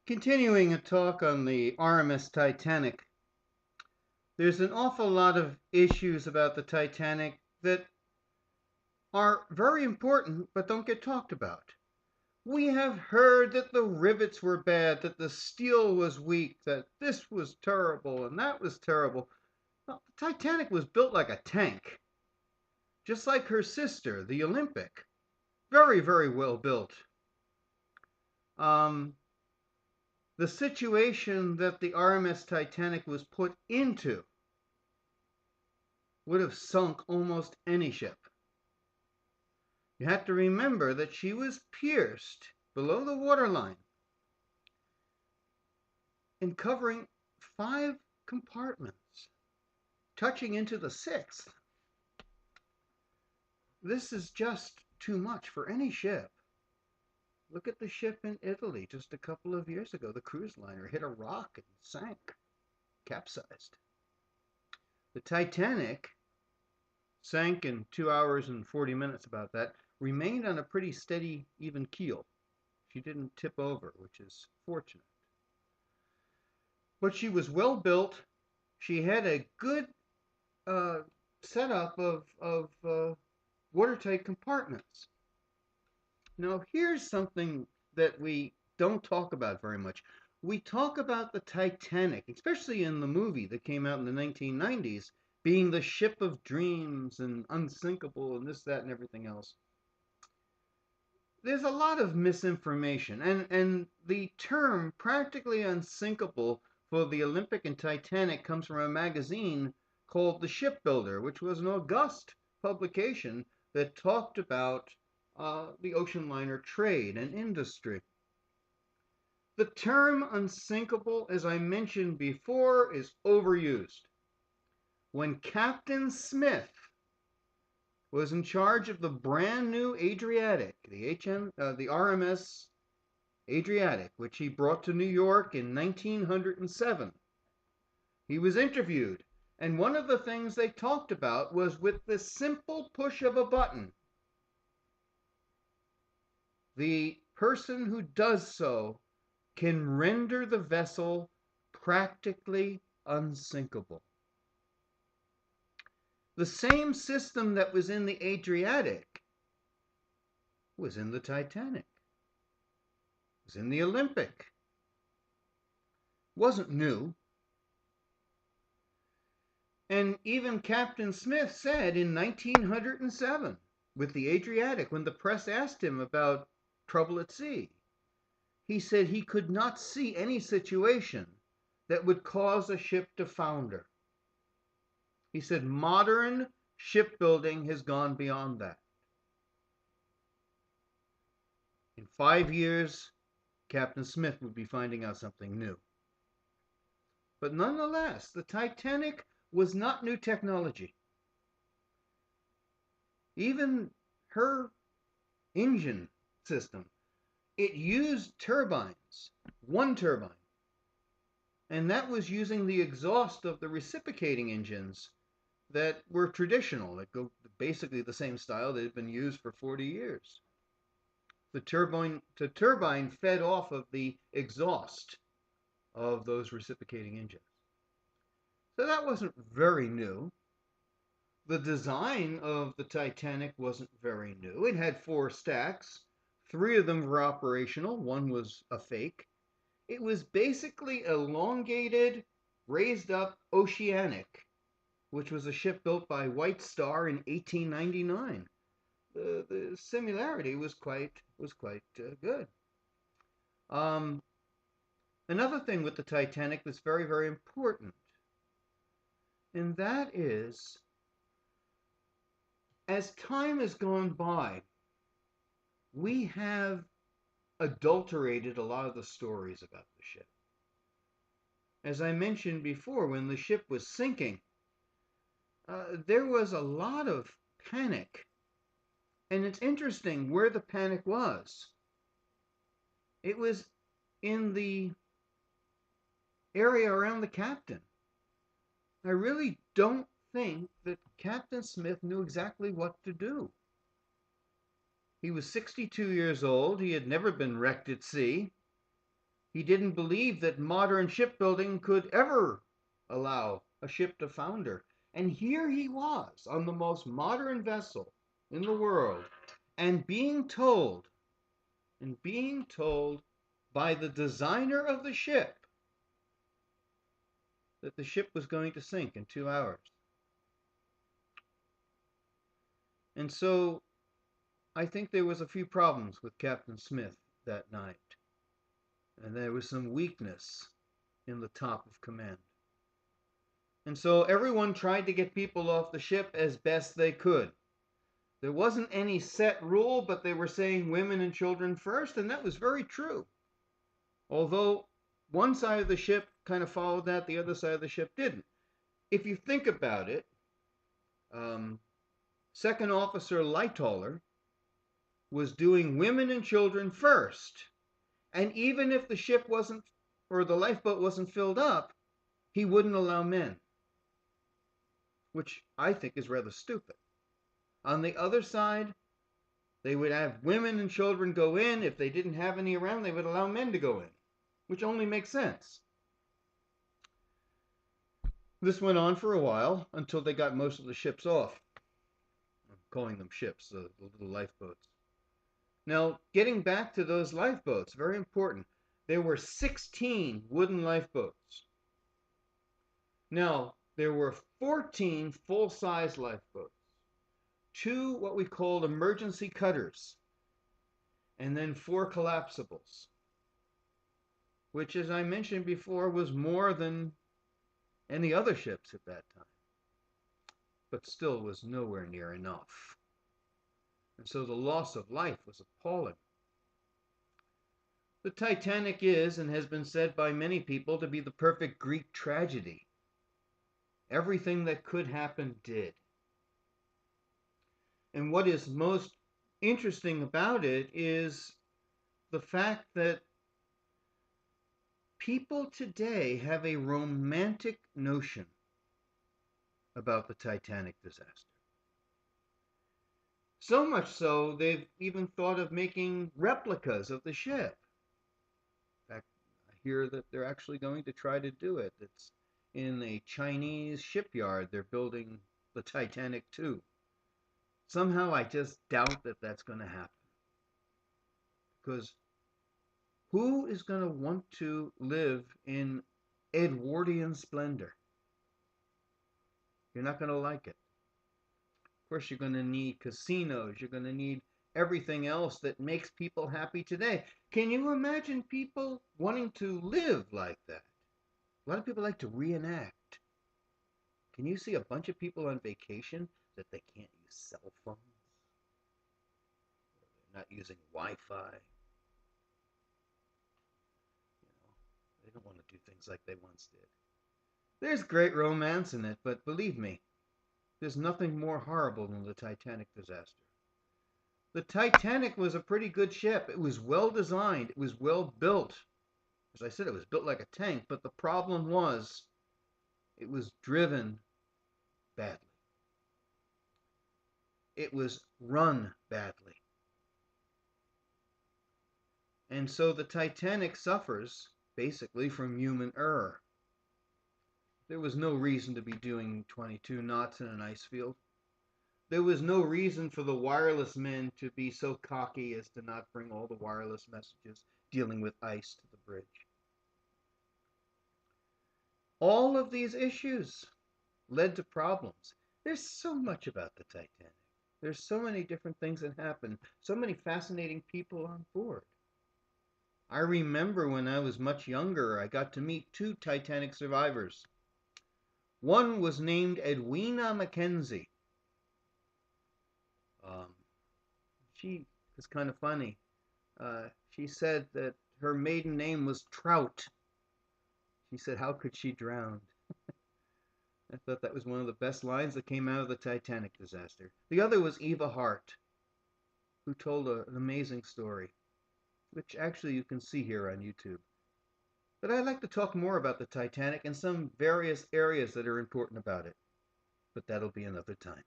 Continuing a talk on the RMS Titanic, there's an awful lot of issues about the Titanic that are very important but don't get talked about. We have heard that the rivets were bad, that the steel was weak, that this was terrible and that was terrible. Well, the Titanic was built like a tank, just like her sister, the Olympic. Very, very well built. Um, the situation that the RMS Titanic was put into would have sunk almost any ship. You have to remember that she was pierced below the waterline and covering 5 compartments, touching into the 6th. This is just too much for any ship. Look at the ship in Italy just a couple of years ago. The cruise liner hit a rock and sank, capsized. The Titanic sank in 2 hours and 40 minutes, about that, remained on a pretty steady, even keel. She didn't tip over, which is fortunate. But she was well built. She had a good setup of watertight compartments. Now, here's something that we don't talk about very much. We talk about the Titanic, especially in the movie that came out in the 1990s, being the ship of dreams and unsinkable and this, that, and everything else. There's a lot of misinformation, and the term practically unsinkable for the Olympic and Titanic comes from a magazine called The Shipbuilder, which was an august publication that talked about the ocean liner trade and industry. The term unsinkable, as I mentioned before, is overused. When Captain Smith was in charge of the brand new Adriatic, the RMS Adriatic, which he brought to New York in 1907. He was interviewed, and one of the things they talked about was, with the simple push of a button, the person who does so can render the vessel practically unsinkable. The same system that was in the Adriatic was in the Titanic, was in the Olympic. Wasn't new. And even Captain Smith said in 1907, with the Adriatic, when the press asked him about trouble at sea, he said he could not see any situation that would cause a ship to founder. He said modern shipbuilding has gone beyond that. In 5 years, Captain Smith would be finding out something new. But nonetheless, the Titanic was not new technology. Even her engine system, it used turbines, one turbine. And that was using the exhaust of the reciprocating engines that were traditional, that go basically the same style that had been used for 40 years. The turbine fed off of the exhaust of those reciprocating engines. So that wasn't very new. The design of the Titanic wasn't very new. It had 4 stacks. 3 of them were operational. 1 was a fake. It was basically elongated, raised up Oceanic, which was a ship built by White Star in 1899. The similarity was quite good. Another thing with the Titanic that's very, very important, and that is, as time has gone by, we have adulterated a lot of the stories about the ship. As I mentioned before, when the ship was sinking, there was a lot of panic. And it's interesting where the panic was. It was in the area around the captain. I really don't think that Captain Smith knew exactly what to do. He was 62 years old. He had never been wrecked at sea. He didn't believe that modern shipbuilding could ever allow a ship to founder. And here he was on the most modern vessel in the world and being told by the designer of the ship that the ship was going to sink in 2 hours. And so I think there was a few problems with Captain Smith that night. And there was some weakness in the top of command. And so everyone tried to get people off the ship as best they could. There wasn't any set rule, but they were saying women and children first, and that was very true. Although one side of the ship kind of followed that, the other side of the ship didn't. If you think about it, Second Officer Lightoller was doing women and children first. And even if the ship wasn't, or the lifeboat wasn't filled up, he wouldn't allow men, which I think is rather stupid. On the other side, they would have women and children go in. If they didn't have any around, they would allow men to go in, which only makes sense. This went on for a while until they got most of the ships off. I'm calling them ships, the little lifeboats. Now, getting back to those lifeboats, very important. There were 16 wooden lifeboats. Now, there were 14 full-size lifeboats, 2 what we called emergency cutters, and then 4 collapsibles, which, as I mentioned before, was more than any other ships at that time, but still was nowhere near enough. And so the loss of life was appalling. The Titanic is, and has been said by many people, to be the perfect Greek tragedy. Everything that could happen did. And what is most interesting about it is the fact that people today have a romantic notion about the Titanic disaster. So much so, they've even thought of making replicas of the ship. In fact, I hear that they're actually going to try to do it. It's in a Chinese shipyard. They're building the Titanic too. Somehow I just doubt that that's going to happen. Because who is going to want to live in Edwardian splendor? You're not going to like it. Of course, you're going to need casinos. You're going to need everything else that makes people happy today. Can you imagine people wanting to live like that? A lot of people like to reenact. Can you see a bunch of people on vacation that they can't use cell phones? Or they're not using Wi-Fi? They don't want to do things like they once did. There's great romance in it, but believe me, there's nothing more horrible than the Titanic disaster. The Titanic was a pretty good ship. It was well designed. It was well built. As I said, it was built like a tank, but the problem was it was driven badly. It was run badly. And so the Titanic suffers basically from human error. There was no reason to be doing 22 knots in an ice field. There was no reason for the wireless men to be so cocky as to not bring all the wireless messages dealing with ice to the bridge. All of these issues led to problems. There's so much about the Titanic. There's so many different things that happened, so many fascinating people on board. I remember when I was much younger, I got to meet 2 Titanic survivors. One was named Edwina Mackenzie. She was kind of funny. She said that her maiden name was Trout. She said, how could she drown? I thought that was one of the best lines that came out of the Titanic disaster. The other was Eva Hart, who told an amazing story, which actually you can see here on YouTube. But I'd like to talk more about the Titanic and some various areas that are important about it. But that'll be another time.